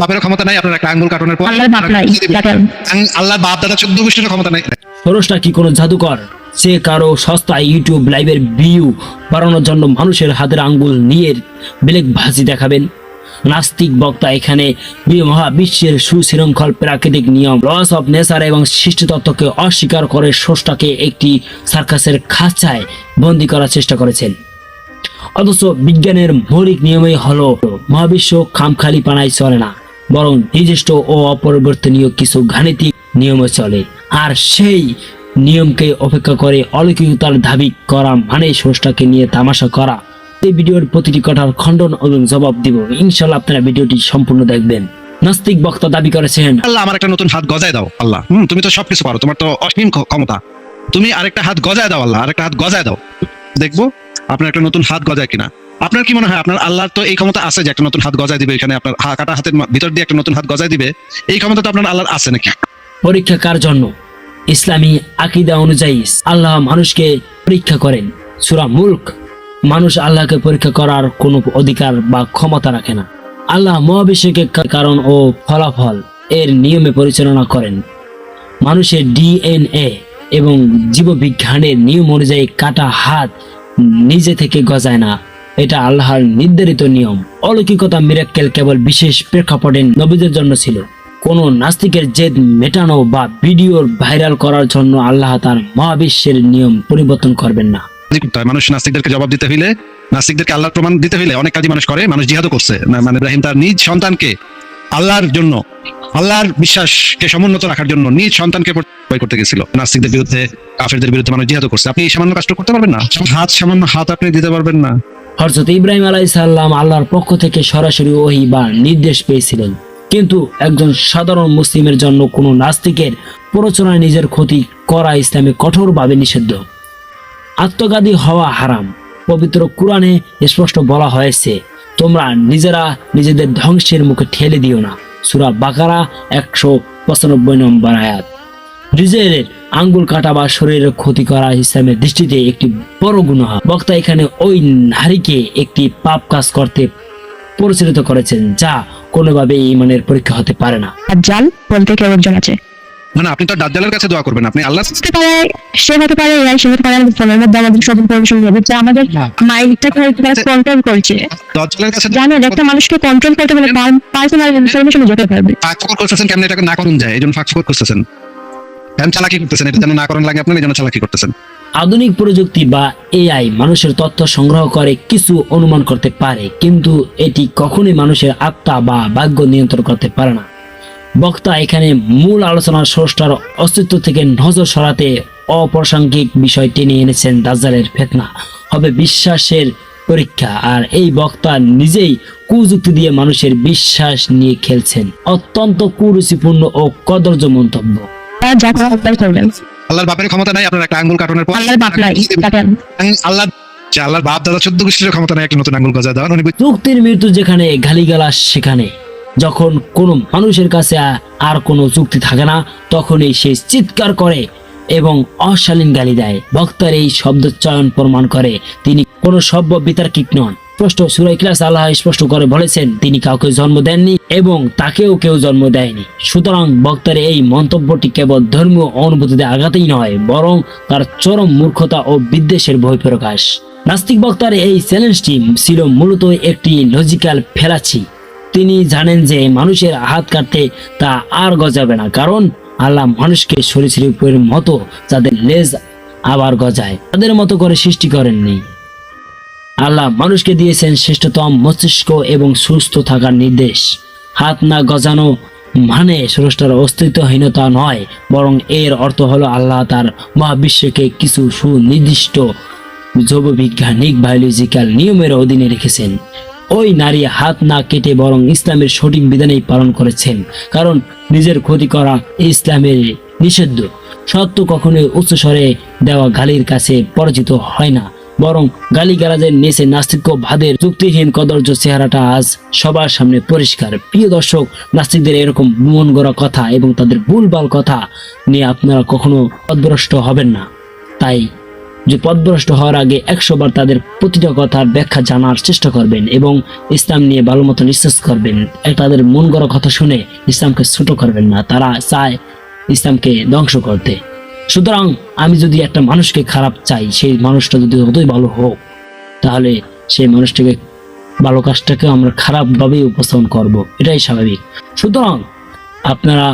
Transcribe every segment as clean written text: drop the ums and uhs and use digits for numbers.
বাপের ক্ষমতা নাই আপনার একটা আঙ্গুল কাটনের পর আল্লাহর বাপ নাই কাটেন আল্লাহর বাপ দাদা 14 গোষ্ঠীর ক্ষমতা নাই। সরসটা কি কোনো জাদুকর সে কারো সস্তা ইউটিউব লাইভের ভিউ বাড়ানোর জন্য মানুষের হাতের আঙ্গুল নিয়ে বেলেগ ভাজি দেখাবেন? নাস্তিক বক্তা এখানে মহাবিশ্বের সুশৃঙ্খল প্রাকৃতিক নিয়ম লস অফ নেচার এবং সৃষ্টিতত্ত্বকে অস্বীকার করে স্রষ্টাকে একটি সার্কাসের খাঁচায় বন্দী করার চেষ্টা করেছেন। অথচ বিজ্ঞানের মৌলিক নিয়মই হলো মহাবিশ্ব খামখালি পানায় চলে না, বরং নির্দিষ্ট ও অপরিবর্তনীয় কিছু গাণিতিক নিয়মে চলে। আর সেই নিয়মকে উপেক্ষা করে অলৌকিকতার দাবি করা মানে স্রষ্টাকে নিয়ে তামাশা করা। এই ভিডিওর প্রতিটি কথার খণ্ডন এবং জবাব দিব ইনশাআল্লাহ। আপনারা ভিডিওটি সম্পূর্ণ দেখবেন। নাস্তিক বক্তা দাবি করেছেন, আল্লাহ আমার একটা নতুন হাত গজায় দাও। আল্লাহ তুমি তো সবকিছু পারো, তোমার তো অসীম ক্ষমতা, তুমি আরেকটা হাত গজায় দাও। আল্লাহ আরেকটা হাত গজায় দাও, দেখবো আপনার একটা নতুন হাত গজায় কিনা। আপনার কি মনে হয় আপনার আল্লাহর তো এই ক্ষমতা আছে যে একটা নতুন হাত গজায় দিবে? এখানে আপনার কাটা হাতের ভিতর দিয়ে একটা নতুন হাত গজায় দিবে, এই ক্ষমতা তো আপনার আল্লাহর আছে নাকি? পরীক্ষা কার জন্য? ইসলামী আকীদা অনুযায়ী আল্লাহ মানুষকে পরীক্ষা করেন। সূরা মুলক। মানুষ আল্লাহকে পরীক্ষা করার কোনো অধিকার বা ক্ষমতা রাখে না। আল্লাহ মহাবিশ্বকে কারণ ও ফলাফল এর নিয়মে পরিচালনা করেন। মানুষের ডিএনএ এবং জীববিজ্ঞানের নিয়ম অনুযায়ী কাটা হাত নিজে থেকে গজায় না, এটা আল্লাহর নির্ধারিত নিয়ম। অলৌকিকতা মিরাক্কেল কেবল বিশেষ প্রেক্ষাপটে নবীদের জন্য ছিল। কোন নাস্তিকের জেদ মেটানো বা ভিডিও ভাইরাল করার জন্য আল্লাহ তার মহাবিশ্বের নিয়ম পরিবর্তন করবেন না। মানুষ নাস্তিকদেরকে জবাব দিতে হইলে, নাস্তিকদেরকে আল্লাহর প্রমাণ দিতে হইলে অনেক কাজই মানুষ করে। মানুষ জিহাদও করছে। মানে ইব্রাহিম তার নিজ সন্তানকে আল্লাহর জন্য, আল্লাহর বিশ্বাসকে সমুন্নত রাখার জন্য নিজ সন্তানকে ভয় করতে গেছিল। নাস্তিকদের বিরুদ্ধে, কাফেরদের বিরুদ্ধে মানুষ জিহাদও করছে। আপনি এই সামান্য কাজটা করতে পারবেন না? সামান্য হাত আপনি দিতে পারবেন না? হযরত ইব্রাহিম আলাইহিস সালাম আল্লাহর পক্ষ থেকে সরাসরি ওহী বা নির্দেশ পেয়েছিলেন, কিন্তু একজন সাধারণ মুসলিমের জন্য কোনো নাস্তিকের প্ররোচনায় নিজের ক্ষতি করা ইসলামে কঠোরভাবে নিষিদ্ধ। আত্মঘাতী হওয়া হারাম। পবিত্র কুরআনে স্পষ্ট বলা হয়েছে, তোমরা নিজেরা নিজেদের ধ্বংসের মুখে ঠেলে দিও না। সূরা বাকারা 195 নম্বর আয়াত। নিজের আঙ্গুল কাটা বা শরীরের ক্ষতি করা ইসলামের দৃষ্টিতে একটি বড় গুনাহ। বক্তা এখানে ওই নারীকে একটি পাপ কাজ করতে পরিচালিত করেছেন যা কোনোভাবে ঈমানের পরীক্ষা হতে পারে না। দাজ্জাল বলতে কেউ একজন আছে। না, আপনি তো দাজ্জালের কাছে দোয়া করবেন, আপনি আল্লাহ সে হতে পারে এআই, সে হতে পারে ফোনের মধ্যে আমাদের সব ইনফরমেশন হবে, যা আমাদের মাইন্ডটাকে কন্ট্রোল করছে। দাজ্জালের কাছে জানেন, একটা মানুষকে কন্ট্রোল করতে হলে পার্সোনাল ইনফরমেশন যেতে পারবে। ফাঁকফোকর করতেছেন কেমন এটাকে না করুন যায়, এই জন্য ফাঁকফোকর করতেছেন, কেন চালাকি করতেছেন, এটা যেন না করেন লাগে আপনার, এই জন্য চালাকি করতেছেন। আধুনিক প্রযুক্তি বা এআই মানুষের তথ্য সংগ্রহ করে কিছু অনুমান করতে পারে, কিন্তু এটি কখনোই মানুষের আত্মা বা ভাগ্য নিয়ন্ত্রণ করতে পারে না। বক্তা এখানে মূল আলোচনার স্রষ্টার অস্তিত্ব থেকে নজর সরাতে অপ্রাসঙ্গিক বিষয় টেনে এনেছেন। দাজ্জালের ফিতনা হবে বিশ্বাসের পরীক্ষা, আর এই বক্তা নিজেই কুযুক্তি দিয়ে মানুষের বিশ্বাস নিয়ে খেলছেন। অত্যন্ত কুরুচিপূর্ণ ও কদর্য মন্তব্য। যা করার করবেন। আল্লাহর বাপের ক্ষমতা নাই আপনার একটা আঙ্গুল কাটনের পর আল্লাহর বাপ নাই কাটেন আল্লাহর বাপ দাদা 14 গোষ্ঠীর ক্ষমতা নাই একটা নতুন আঙ্গুল গজায় দেওয়ার। যুক্তির মৃত্যু যেখানে, গালিগালাজ সেখানে। যখন কোনো মানুষের কাছে আর কোনো যুক্তি থাকে না, তখনই সে চিৎকার করে এবং অশালীন গালি দেয়। বক্তার এই শব্দ চয়ন প্রমাণ করে তিনি কোনো সভ্য বিতার্কিক নন। স্পষ্ট সূরা ইখলাস আল্লাহ স্পষ্ট করে বলেছেন, তিনি কাউকে জন্ম দেননি এবং তাকেও কেউ জন্ম দেয়নি। সুতরাং বক্তার এই মন্তব্যটি কেবল ধর্মীয় অনুভূতিতে আঘাতেই নয়, বরং তার চরম মূর্খতা ও বিদ্বেষের বহিঃপ্রকাশ। নাস্তিক বক্তার এই চ্যালেঞ্জটি ছিল মূলত একটি লজিক্যাল ফেলাচ্ছি। তিনি জানেন যে মানুষের হাত কাটতে তা আর গজাবে না, কারণ আল্লাহ মানুষকে সরীসৃপের মতো যাদের লেজ আবার গজায় তাদের মতো করে সৃষ্টি করেননি। আল্লাহ মানুষকে দিয়েছেন শ্রেষ্ঠতম মস্তিষ্ক এবং সুস্থ থাকার নির্দেশ। হাত না গজানো মানে স্রষ্টার অস্তিত্বহীনতা নয়, বরং এর অর্থ হলো আল্লাহ তার মহাবিশ্বকে কিছু সুনির্দিষ্ট জৈববিজ্ঞানিক বায়োলজিক্যাল নিয়মের অধীনে রেখেছেন। ওই নারী হাত না কেটে বরং ইসলামের সঠিক বিধানেই পালন করেছেন, কারণ নিজের ক্ষতি করা ইসলামের নিষিদ্ধ। সত্য কখনোই উচ্চস্বরে দেওয়া গালির কাছে পরাজিত হয় না, বরং গালিগালাজের নিচে নাস্তিক্য ভাদের যুক্তিহীন কদর্য চেহারাটা আজ সবার সামনে পরিষ্কার। প্রিয় দর্শক, নাস্তিকদের এরকম মন গড়া কথা এবং তাদের ভুলভাল কথা নিয়ে আপনারা কখনো পথভ্রষ্ট হবেন না। তাই যে পথভ্রষ্ট হওয়ার আগে 100 বার তাদের প্রতিটা কথার ব্যাখ্যা জানার চেষ্টা করবেন এবং ইসলাম নিয়ে ভালো মতো রিসার্চ করবেন। তাদের মন গড়া কথা শুনে ইসলামকে ছোট করবেন না, তারা চায় ইসলামকে ধ্বংস করতে। সুতরাং আমি যদি একটা মানুষকে খারাপ চাই, সেই মানুষটা যদি যতই ভালো হোক, তাহলে সেই মানুষটাকে ভালো কাজটাকে আমরা খারাপভাবে উপস্থাপন করব, এটাই স্বাভাবিক। সুতরাং আপনারা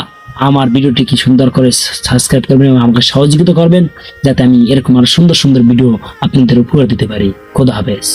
আমার ভিডিওটি কি সুন্দর করে সাবস্ক্রাইব করবেন এবং আমাকে সহযোগিতা করবেন, যাতে আমি এরকম আরো সুন্দর সুন্দর ভিডিও আপনাদের উপহার দিতে পারি। খোদা হাফেজ।